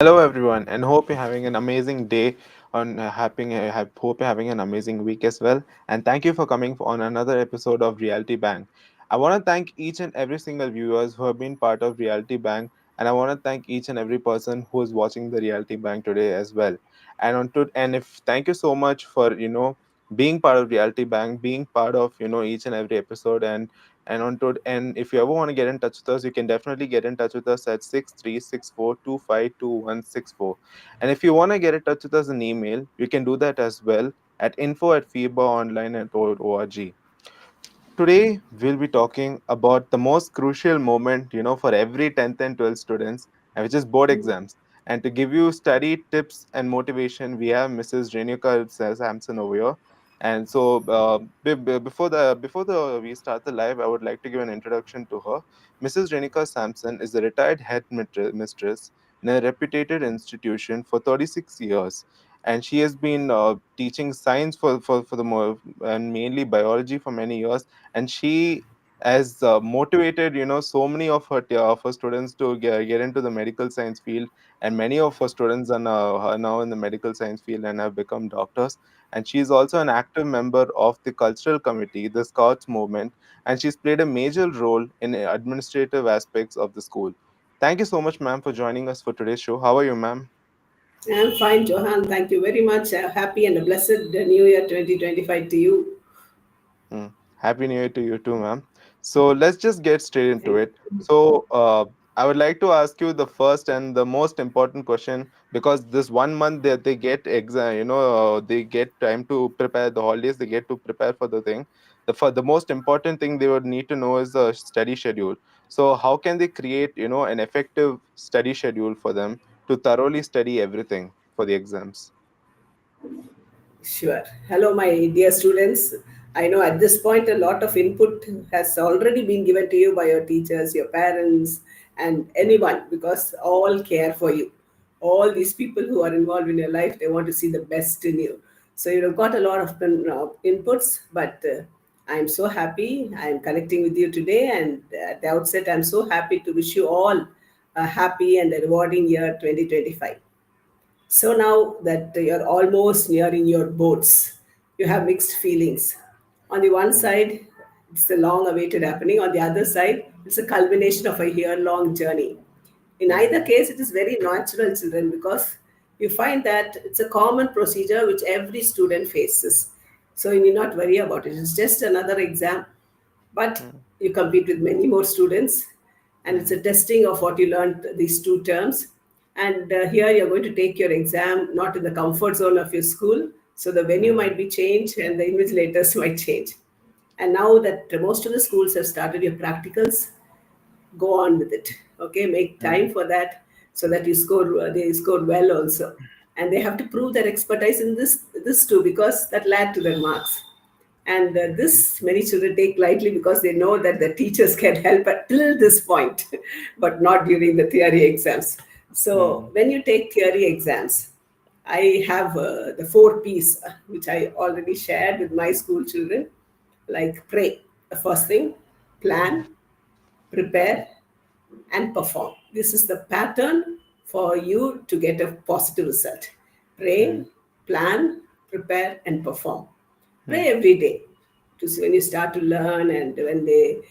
Hello, everyone, and hope you're having an amazing day. Hope you're having an amazing week as well. And thank you for coming on another episode of Reality Bank. I want to thank each and every single viewers who have been part of Reality Bank, and I want to thank each and every person who is watching the Reality Bank today as well. And if thank you so much for being part of Reality Bank, being part of each and every episode, and if you ever want to get in touch with us, you can definitely get in touch with us at 6364252164. And if you want to get in touch with us in email, you can do that as well at info@febaonline.org. Today, we'll be talking about the most crucial moment, for every 10th and 12th students, and which is board exams. And to give you study tips and motivation, we have Mrs. Renuka Samson over here. And so, before the we start the live, I would like to give an introduction to her. Mrs. Renuka Samson is a retired head mistress in a reputed institution for 36 years, and she has been teaching science for the more and mainly biology for many years, and she has motivated so many of her students to get into the medical science field, and many of her students are now in the medical science field and have become doctors. And she is also an active member of the cultural committee, the Scouts movement, and she's played a major role in administrative aspects of the school. Thank you so much, ma'am, for joining us for today's show. How are you, ma'am? I'm fine, Johan. Thank you very much. Happy and a blessed New Year 2025 to you. Mm. Happy New Year to you too, ma'am. So let's just get straight into Thank it. So I would like to ask you the first and the most important question, because this 1 month that they get exam, they get time to prepare the holidays. They get to prepare for the thing. The most important thing they would need to know is the study schedule. So how can they create, an effective study schedule for them to thoroughly study everything for the exams? Sure. Hello, my dear students. I know at this point a lot of input has already been given to you by your teachers, your parents, and Mm, anyone because all care for you. All these people who are involved in your life, they want to see the best in you. So you've got a lot of inputs, but I'm so happy I'm connecting with you today. And at the outset, I'm so happy to wish you all a happy and a rewarding year 2025. So now that you're almost nearing your boats, you have mixed feelings. On the one mm, side, it's the long awaited happening. On the other side, it's a culmination of a year long journey. In mm, either case, it is very natural, children, because you find that it's a common procedure which every student faces. So you need not worry about it. It's just another exam, but mm, you compete with many more students, and it's mm, a testing of what you learned these 2 terms. And here you're going to take your exam not in the comfort zone of your school, so the venue mm, might be changed and the invigilators might change. And now that most of the schools have started your practicals, go on with it. Okay, make time mm, for that so that you score. They score well also, and they have to prove their expertise in this too, because that led to their marks. And this many children take lightly because they know that the teachers can help at till this point, but not during the theory exams. So mm, when you take theory exams, I have the 4 P's, which I already shared with my school children, like pray, the first thing, plan, prepare, and perform. This is the pattern for you to get a positive result. Pray, mm, plan, prepare, and perform. mm, Pray every day to see when you start to learn, and when they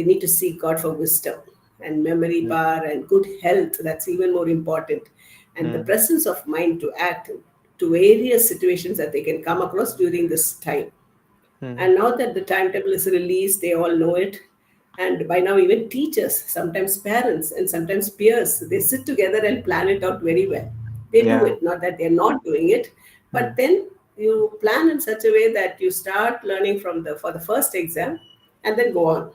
need to seek God for wisdom and memory mm, power and good health. That's even more important. And the mm, presence of mind to act to various situations that they can come across during this time. mm, And now that the timetable is released, they all know it. And by now, even teachers, sometimes parents, and sometimes peers, they sit together and plan it out very well. They do yeah. it, not that they're not doing it, but Mm, then you plan in such a way that you start learning for the first exam and then go on.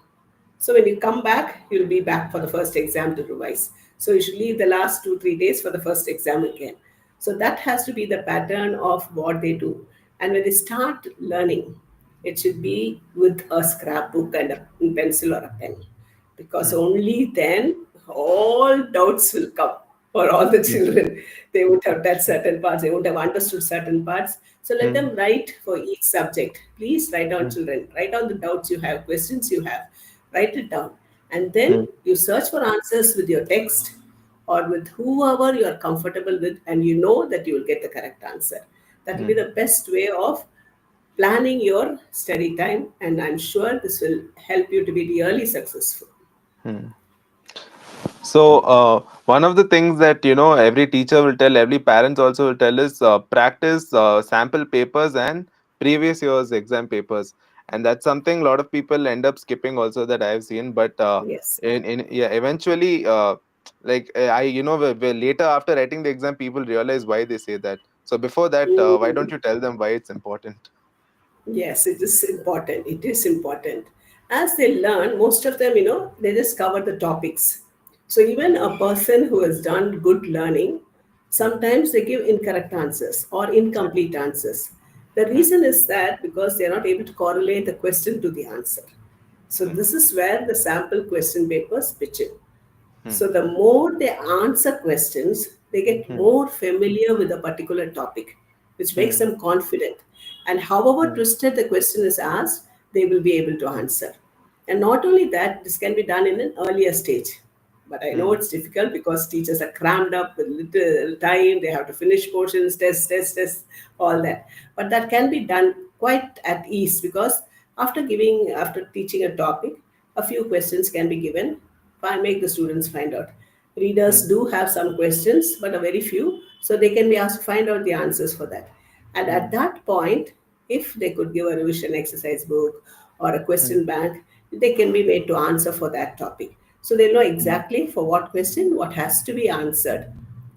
So when you come back, you'll be back for the first exam to revise. So you should leave the last 2, 3 days for the first exam again. So that has to be the pattern of what they do. And when they start learning, it should be with a scrapbook and a pencil or a pen, because mm, only then all doubts will come for all the mm, children. They won't have touched certain parts, they won't have understood certain parts. So let mm, them write for each subject. Please write down, mm, children. Write down the doubts you have, questions you have. Write it down. And then mm, you search for answers with your text, or with whoever you are comfortable with, and you know that you will get the correct answer. That will be mm, the best way of planning your study time, and I'm sure this will help you to be really successful. mm. So, one of the things that every teacher will tell, every parents also will tell is practice sample papers and previous year's exam papers, and that's something a lot of people end up skipping also that I've seen. But Yes. in yeah, eventually, like I later after writing the exam, people realize why they say that. So before that, why don't Mm. you tell them why it's important? Yes, it is important. It is important. As they learn, most of them, they just cover the topics. So even a person who has done good learning, Mm, sometimes they give incorrect answers or incomplete answers. The mm, reason is that because they are not able to correlate the question to the answer. So mm, this is where the sample question papers pitch in. mm, So the more they answer questions, they get mm, more familiar with a particular topic, which makes mm, them confident. And however mm, twisted the question is asked, they will be able to answer. And not only that, this can be done in an earlier stage. But I know mm, it's difficult because teachers are crammed up with little time. They have to finish portions, test, all that. But that can be done quite at ease because after teaching a topic, a few questions can be given. Make the students find out. Readers mm, do have some questions, but a very few, so they can be asked to find out the answers for that. And at mm, that point, if they could give a revision exercise book or a mm, question bank, they can be made to answer for that topic. So they know mm, exactly for what question what has to be answered.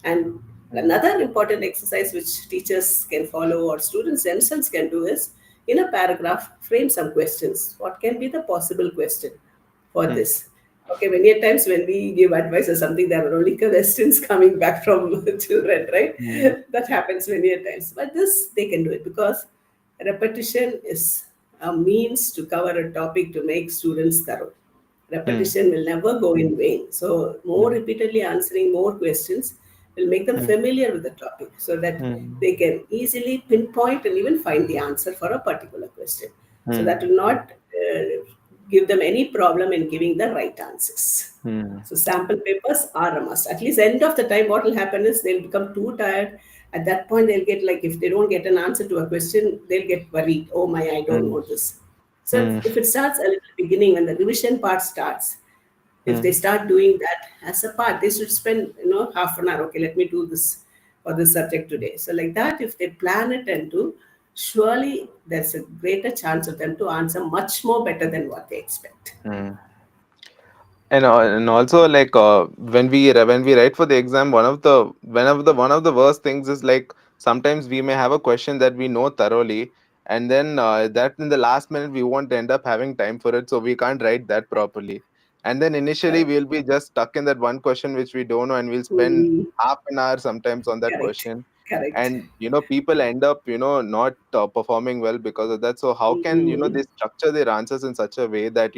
And mm, another important exercise which teachers can follow or students themselves can do is in a paragraph, frame some questions. What can be the possible question for mm, this? Okay, many a times when we give advice or something, there are only questions coming back from children, right? mm, That happens many a times. But this, they can do it because repetition is a means to cover a topic to make students thorough. mm, Repetition will never go in vain. So, more mm, repeatedly answering more questions will make them mm, familiar with the topic so that mm, they can easily pinpoint and even find the answer for a particular question. So, mm, that will not give them any problem in giving the right answers. mm, So sample papers are a must. At least end of the time, what will happen is they'll become too tired. At that point, they'll get like if they don't get an answer to a question, they'll get worried. Oh my, I don't mm, know this. So mm, if it starts a little beginning when the revision part starts, if they mm, start doing that as a part, they should spend half an hour. Okay, let me do this for this subject today. So like that, if they plan it and do, surely there's a greater chance of them to answer much more better than what they expect. mm. And also like when we write for the exam, one of the worst things is like sometimes we may have a question that we know thoroughly, and then that in the last minute we won't end up having time for it, so we can't write that properly. And then initially Correct. we'll be just stuck in that one question which we don't know, and we'll spend Hmm. half an hour sometimes on that Correct. question. Correct. And people end up not performing well because of that. So how can they Mm, structure their answers in such a way that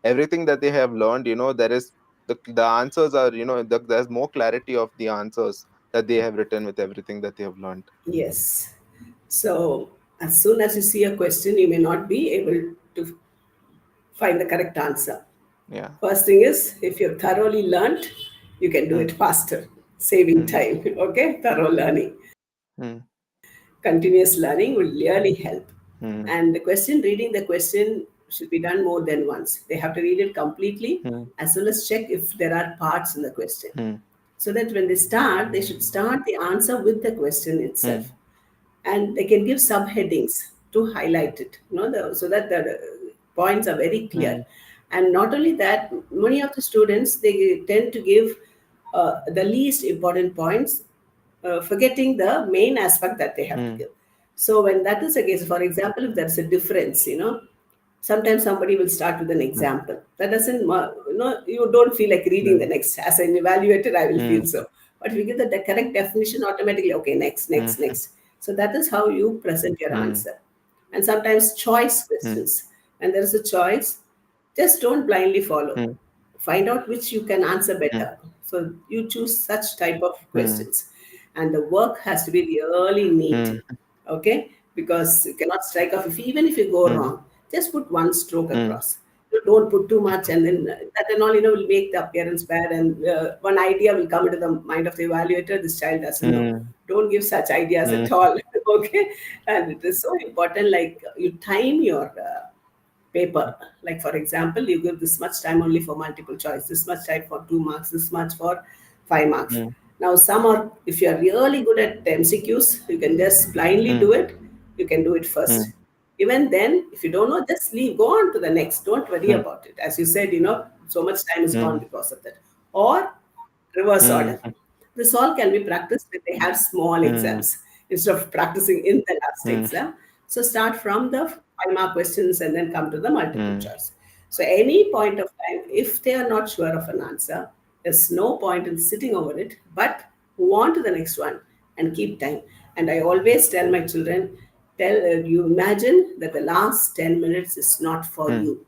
everything that they have learned, there is the answers are, there's more clarity of the answers that they have written with everything that they have learned. yes. So, as soon as you see a question, you may not be able to find the correct answer. Yeah. First thing is, if you've thoroughly learned, you can do it Mm, faster, saving mm, time. Okay, thorough learning. mm, Continuous learning will really help. mm, And reading the question should be done more than once. They have to read it completely mm, as well as check if there are parts in the question. mm, So that when they start, they should start the answer with the question mm, itself. And they can give subheadings to highlight it, so that the points are very clear. mm, And not only that, many of the students they tend to give the least important points, forgetting the main aspect that they have to mm, give. So when that is the case, for example, if there's a difference, sometimes somebody will start with an mm, example that doesn't you don't feel like reading the mm, next. As an evaluator, I will mm, feel so. But if you give the correct definition, automatically, okay, next, mm, next, next. So that is how you present your mm, answer. And sometimes choice mm, questions, and there is a choice, just don't blindly follow. mm, Find out which you can answer mm, better. So you choose such type of mm, questions. And the work has to be really neat. mm, Okay? Because you cannot strike off. Even if you go mm, wrong, just put one stroke mm, across. don't put too much, and then that and all, will make the appearance bad. And one idea will come into the mind of the evaluator. This child doesn't know. mm, Don't give such ideas mm, at all. Okay, and it is so important. Like you time your paper. Like for example, you give this much time only for multiple choice, this much time for 2 marks, this much for 5 marks. mm, Now some are, if you are really good at MCQs, you can just blindly mm, do it. You can do it mm, first. Even then, if you don't know, just leave, go on to the next. Don't worry mm, about it. As you said, so much time is gone mm, because of that. Or reverse mm, order. This all can be practiced when they have small mm, exams instead of practicing in the last mm, exam. So start from the 5 mark questions and then come to the multiple mm, choice. So any point of time, if they are not sure of an answer, there's no point in sitting over it, but move on to the next one and keep time. And I always tell my children, tell you imagine that the last 10 minutes is not for mm, you.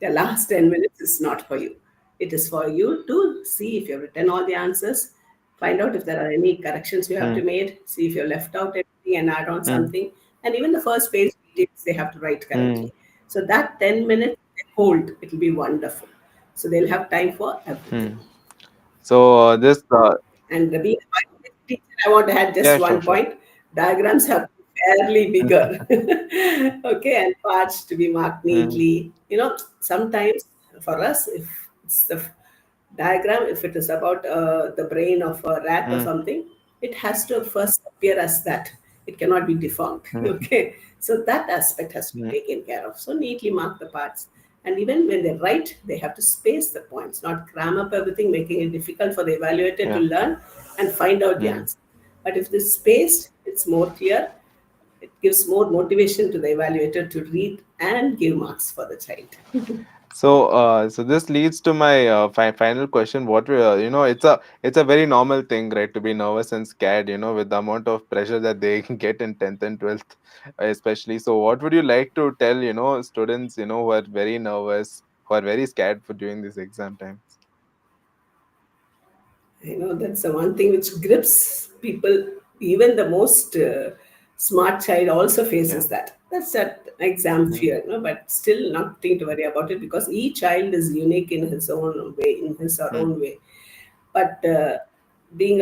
The last 10 minutes is not for you. It is for you to see if you've written all the answers, find out if there are any corrections you have to mm, make, see if you've left out anything and add on mm, something. And even the first page details they have to write mm, correctly. So that 10 minutes they hold, it will be wonderful. So they'll have time for everything. mm. So this And being a biology teacher, I want to add just yeah, sure, one sure. point. Diagrams have to be fairly Mm, bigger. Okay, and parts to be marked mm, neatly. Sometimes for us, if it's the diagram, if it is about the brain of a rat or mm, something, it has to first appear as that. It cannot be deformed. mm, Okay, so that aspect has to be mm, taken care of. So neatly mark the parts. And even when they write, they have to space the points, not cram up everything, making it difficult for the evaluator to yeah. learn and find out the Mm. answer. But if it's spaced, it's more clear. It gives more motivation to the evaluator to read and give marks for the child. So, so this leads to my final question. It's a very normal thing, right, to be nervous and scared, with the amount of pressure that they get in 10th and 12th, especially. So, what would you like to tell, students, who are very nervous, who are very scared for during these exam times? That's the one thing which grips people. Even the most smart child also Yeah. faces that. That's that exam Mm, fear, but still nothing to worry about it because each child is unique in his own way, in his or mm, own way. But being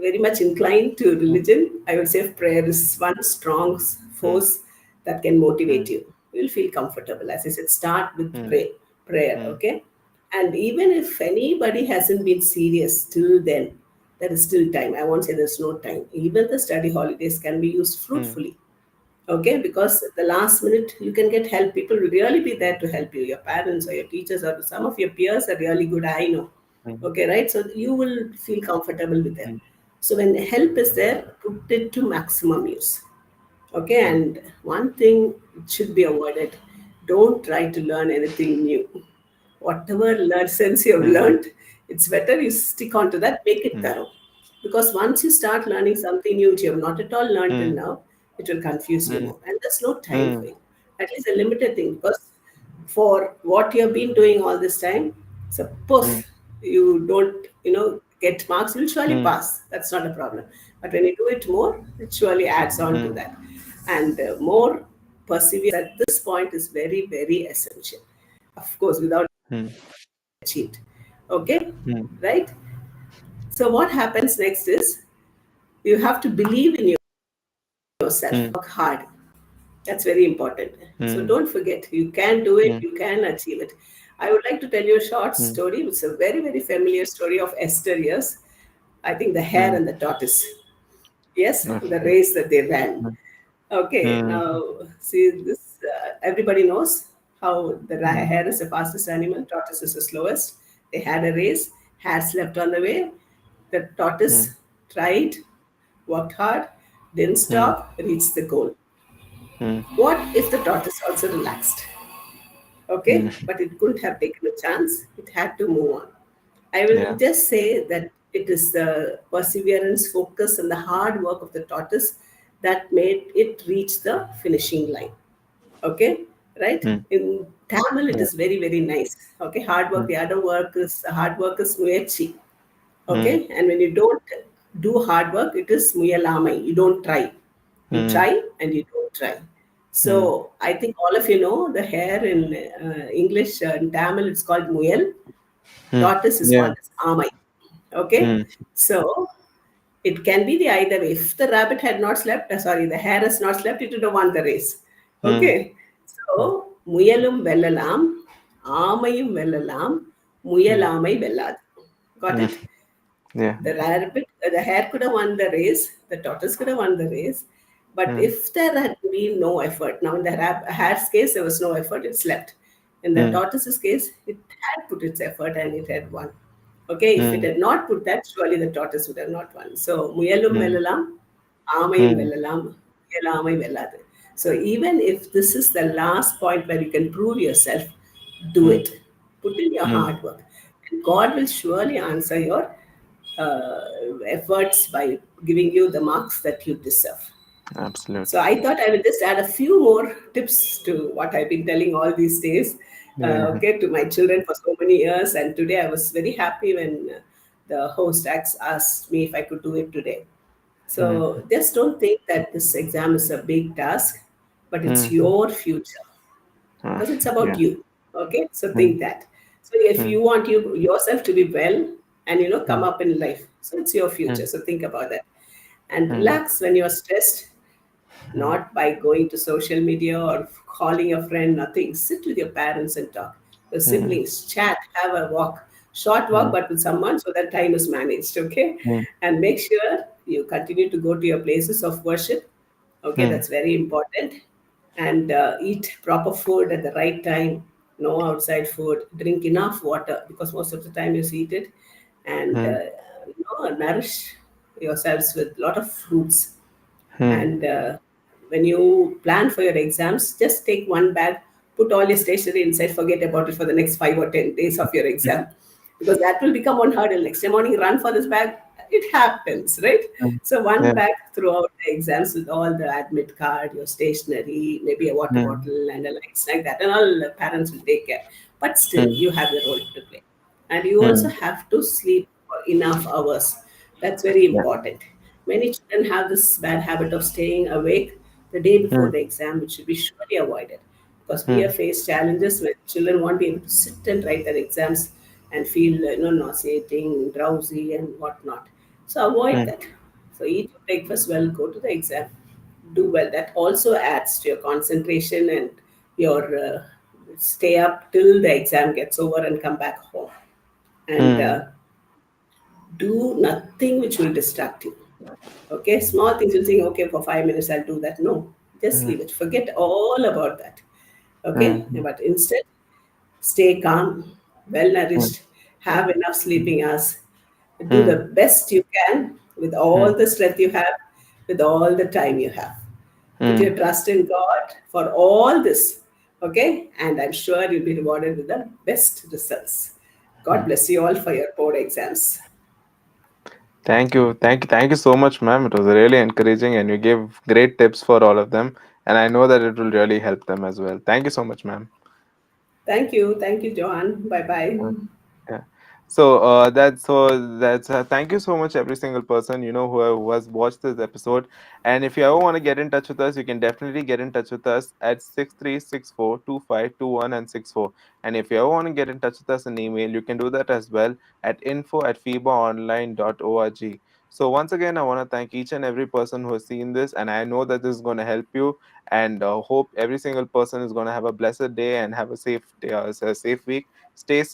very much inclined to mm, religion, I would say prayer is one strong mm, force that can motivate mm, you. You'll feel comfortable. As I said, start with mm, prayer, mm, okay? And even if anybody hasn't been serious till then, there is still time. I won't say there's no time. Even the study holidays can be used mm, fruitfully, okay? Because at the last minute you can get help. People will really be there to help you. Your parents or your teachers or some of your peers are really good, I know, mm, okay, right? So you will feel comfortable with them. mm, So when help is there, put it to maximum use, okay? mm, And one thing should be avoided: don't try to learn anything new. Whatever lessons you have mm, learned, it's better you stick on to that, make it mm, thorough. Because once you start learning something new which you have not at all learned till mm, now, it will confuse you mm, more. And there's no time for mm, you. At least a limited thing. Because for what you have been doing all this time, mm, suppose you don't, get marks, you'll surely mm, pass. That's not a problem. But when you do it more, it surely adds on to mm, that. And more perseverance at this point is very, very essential. Of course, without mm, achieved. Okay, mm, right? So what happens next is you have to believe in yourself, mm, work hard. That's very important. So mm, don't forget, you can do it, mm, you can achieve it. I would like to tell you a short mm, story. It's a very, very familiar story of Esther, yes. I think the hare mm. and the tortoise. Yes, the Okay. race that they ran. Mm, Okay, mm, now see this. Everybody knows how the mm, hare is the fastest animal, tortoise is the slowest. They had a race. Hare slept on the way. The mm, tortoise tried, worked hard, didn't mm, stop, reached the goal. mm, What if the tortoise also relaxed? mm. Okay, but it couldn't have taken a chance. It had to move on. I will Yeah. just say that it is the perseverance, focus, and the hard work of the tortoise that made it reach the finishing line. Okay, right? Mm, In Tamil, it yeah. is very, very nice. Okay, hard work. Mm, The other work is hard work is muyachi. mm, Okay, and when you don't do hard work, it is muyalamai. You don't try. You mm, try and you don't try. mm, So I think all of you know the hair in English, in Tamil, it's called muyal. mm. Tortoise is Yeah. called as amai. Okay, Mm, so it can be the either way. If the rabbit had not slept, sorry, the hare has not slept, it would have won the race. mm, Okay, so முயலும் வெல்லலாம், ஆமையும் வெல்லலாம், mm, முயலாமை வெல்லாது. Got mm. it? Yeah. The rabbit, the hare could have won the race, the tortoise could have won the race, but Mm, if there had been no effort, now in the hare's case, there was no effort, it slept. In the mm, tortoise's case, it had put its effort and it had won. Okay, if it mm, had not put that, surely the tortoise would have not won. So, முயலும் mm, வெல்லலாம், ஆமையும் mm, வெல்லலாம், முயலாமை வெல்லாது. So, even if this is the last point where you can prove yourself, do mm, it. Put in your mm. hard work. And God will surely answer your efforts by giving you the marks that you deserve. So Absolutely. I thought I will just add a few more tips to what I've been telling all these days, Yeah. okay, to my children for so many years. And today I was very happy when the host asked me if I could do it today. Mm, So just don't think that this exam is a big task, but it's mm, your future because it's about yeah. you. Okay, so Mm, think that. So if mm, you want you yourself to be well and come mm, up in life, so it's your mm, future. So think about that and mm, relax when you're stressed, mm, not by going to social media or calling a friend, nothing. Sit with your parents and talk. Your mm, siblings, chat, have a walk. Short walk, mm, but with someone so that time is managed, okay? mm, And make sure you continue to go to your places of worship. Okay, mm, that's very important. And eat proper food at the right time. No outside food. Drink enough water because most of the time you eat it. And mm, nourish yourselves with a lot of fruits mm, and when you plan for your exams, just take one bag, put all your stationery inside, forget about it for the next 5 or 10 days of your exam, because that will become one hurdle. Next day morning, run for this bag. It happens, right? mm. So one Yeah. bag throughout the exams with all the admit card, your stationery, maybe a water Mm, bottle and a light snack. That and all the parents will take care. But still, mm, you have your role to play, and you also mm. have to sleep for enough hours. That's very Yeah. important. Many children have this bad habit of staying awake the day before Mm, the exam, which should be surely avoided because we have mm, faced challenges when children won't be able to sit and write their exams and feel nauseating, drowsy, and whatnot. So avoid mm, that. So eat your breakfast well, go to the exam, do well. That also adds to your concentration and your stay up till the exam gets over and come back home. And mm, do nothing which will distract you. Okay, small things you'll think, okay, for 5 minutes I'll do that. No, just mm, leave it. Forget all about that. Okay, mm, but instead, stay calm, well mm, nourished, have enough sleeping hours, do the mm, best you can with all mm, the strength you have, with all the time you have. Put mm, your trust in God for all this. Okay, and I'm sure you'll be rewarded with the best results. God mm. bless you all for your board exams. Thank you. Thank you so much, ma'am. It was really encouraging and you gave great tips for all of them. And I know that it will really help them as well. Thank you so much, ma'am. Thank you. Thank you, Johan. Bye bye. Yeah. So that's thank you so much every single person who has watched this episode. And if you ever want to get in touch with us, you can definitely get in touch with us at 63642521 and 64. And if you ever want to get in touch with us in email, you can do that as well at info@febaonline.org. So once again, I want to thank each and every person who has seen this, and I know that this is going to help you. And hope every single person is going to have a blessed day and have a safe day, a safe week. Stay